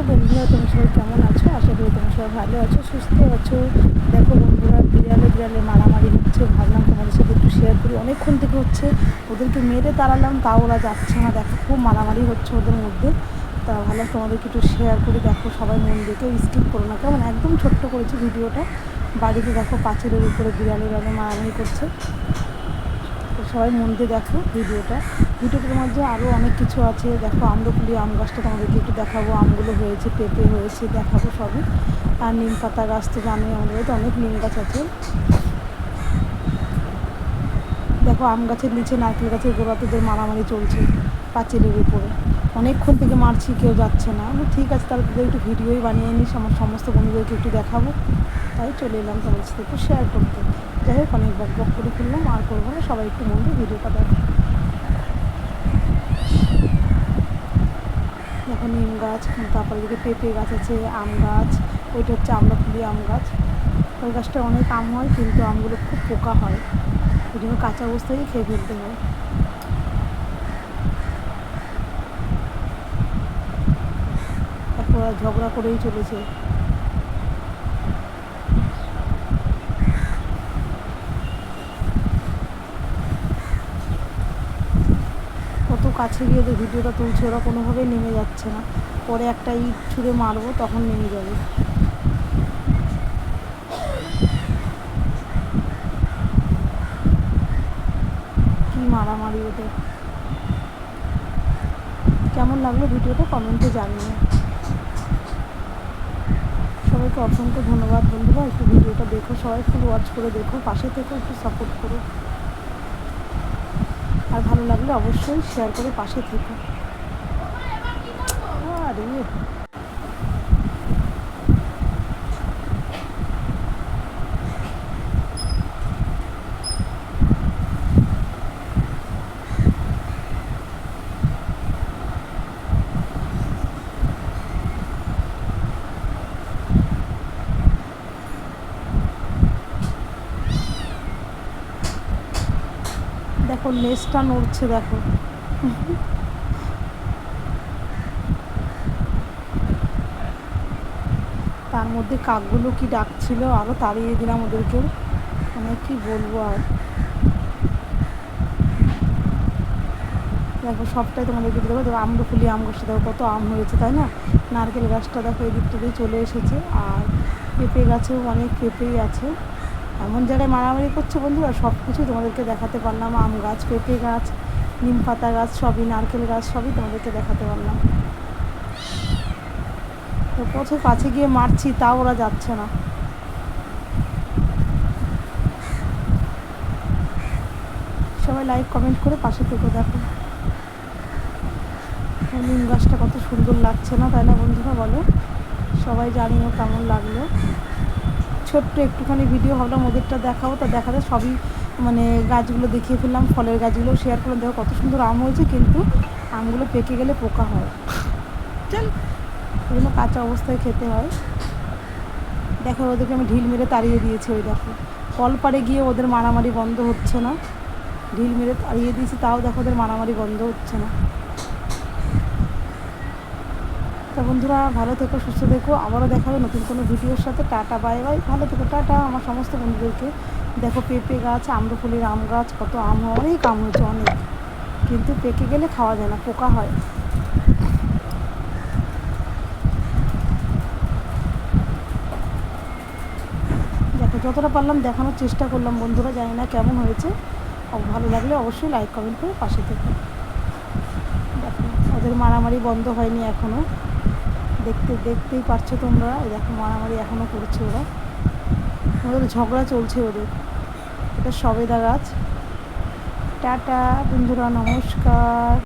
বন্ধুরা, তুমি সবাই কেমন আছো? আশা করি তুমি সবাই ভালো আছো, সুস্থ আছো। দেখো বন্ধুরা, বিড়ালে বিড়ালে মারামারি হচ্ছে। ভাবলাম তোমাদের সাথে একটু শেয়ার করি। অনেকক্ষণ থেকে হচ্ছে, ওদেরকে মেরে তাড়ালাম, তাও ওরা যাচ্ছে না। দেখো খুব মারামারি হচ্ছে ওদের মধ্যে। তা ভাবলাম তোমাদেরকে একটু শেয়ার করি। দেখো সবাই মন দিয়ে, কেউ স্কিপ করো না কেমন। একদম ছোট্ট করেছি ভিডিওটা। বাড়িতে দেখো পাঁচিলের উপরে বিড়ালে বিড়ালে মারামারি করছে। তো সবাই মন দিয়ে দেখো ভিডিওটার মধ্যে আরও অনেক কিছু আছে। দেখো আম্রকুলি আম গাছটা তোমাদেরকে একটু দেখাবো। আমগুলো হয়েছে, পেঁপে হয়েছে, দেখাবো সবই। আর নিম পাতা গাছ তো জানোই, আমাদের বাড়িতে অনেক নিম গাছ আছে। দেখো আম গাছের নিচে নারকেল গাছের গোড়াতে যে মারামারি চলছে পাঁচিলের উপরে। অনেকক্ষণ থেকে মারছি, কেউ যাচ্ছে না। ঠিক আছে, তাহলে তোদের একটু ভিডিওই বানিয়ে নিস, আমার সমস্ত বন্ধুদেরকে একটু দেখাবো। তাই চলে এলাম তোমাদের সাথে একটু শেয়ার করতে। যাই হোক, অনেক বক করে ফেললাম, আর করবো না। সবাই একটু মন দিয়ে ভিডিওটা দেখো। দেখো নিম গাছ, তারপরে দিকে পেঁপে গাছ আছে, আম গাছ। ওইটা হচ্ছে আম্রকুলি আম গাছ। ওই গাছটা অনেক আম হয়, কিন্তু আমগুলো খুব পোকা হয়, ওই জন্য কাঁচা অবস্থায় খেয়ে ফেলতে হয়। তারপর ঝগড়া করেই চলেছে। কত কাছে গিয়ে ওদের ভিডিওটা তুলছে, ওরা কোনোভাবেই নেমে যাচ্ছে না। পরে একটা ইট ছুঁড়ে মারবো, তখন নেমে যাবে। কি মারামারি ওদের। কেমন লাগলো ভিডিওটা কমেন্টে জানিয়ে। সবাইকে অসংখ্য ধন্যবাদ বন্ধুরা। একটু ভিডিওটা দেখো, সবাই ফুল ওয়াচ করে দেখো, পাশে থেকে একটু সাপোর্ট করো। আর ভালো লাগলে অবশ্যই শেয়ার করে পাশে থেকো। আরে দেখো লেজটা নড়ছে, দেখো। তার মধ্যে কাকগুলো কি ডাকছিল, আরও তাড়িয়ে দিলাম ওদেরকেও। মানে কি বলবো আর। দেখো সবটাই তোমাদেরকে দেবো। দেখো আম্রকুলি আম গাছটা দেখো কত আম হয়েছে, তাই না? নারকেল গাছটা দেখো এই দিকটাতেই চলে এসেছে। আর পেঁপে গাছেও অনেক পেঁপেই আছে। এমন জায়গায় মারামারি করছে বন্ধুরা, সব কিছুই তোমাদেরকে দেখাতে পারলাম। আম গাছ, পেঁপে গাছ, নিম পাতা গাছ সবই, নারকেল গাছ সবই তোমাদেরকে দেখাতে পারলাম। তো কত কাছে গিয়ে মারছি, তাও ওরা যাচ্ছে না। সবাই লাইক কমেন্ট করে পাশে থেকে দেখো। নিম গাছটা কত সুন্দর লাগছে না, তাই না বন্ধুরা? বলো সবাই, জানিও কেমন লাগলো। ছোট্ট একটুখানি ভিডিও, ভাবলাম ওদেরটা দেখাবো। তা দেখাতে সবই মানে গাছগুলো দেখিয়ে ফেললাম, ফলের গাছগুলো শেয়ার করলাম। দেখো কত সুন্দর আম হয়েছে, কিন্তু আমগুলো পেকে গেলে পোকা হয়, চল, ওই জন্য কাঁচা অবস্থায় খেতে হয়। দেখো ওদেরকে আমি ঢিল মেরে তাড়িয়ে দিয়েছি। ওই দেখো কল পাড়ে গিয়ে ওদের মারামারি বন্ধ হচ্ছে না। ঢিল মেরে তাড়িয়ে দিয়েছি, তাও দেখো ওদের মারামারি বন্ধ হচ্ছে না। তা বন্ধুরা, ভালো থেকো, সুস্থ থেকো। আবারও দেখা হবে নতুন কোনো ভিডিওর সাথে। Tata, bye bye. ভালো থেকো, টাটা আমার সমস্ত বন্ধুদেরকে। দেখো পেঁপে গাছ, আম্রফুলির আম গাছ, কত আম হয়, অনেক আম হয়েছে অনেক, কিন্তু পেকে গেলে খাওয়া যায় না, পোকা হয়। দেখো যতটা পারলাম দেখানোর চেষ্টা করলাম বন্ধুরা, জানি না কেমন হয়েছে। ভালো লাগলে অবশ্যই লাইক কমেন্ট করে পাশে থেকো। দেখো ওদের মারামারি বন্ধ হয়নি এখনও, দেখতেই পারছো তোমরা। দেখো মারামারি এখনও করছে ওরা, ওদের ঝগড়া চলছে ওদের। এটা সবেদা গাছ। টাটা বন্ধুরা, নমস্কার।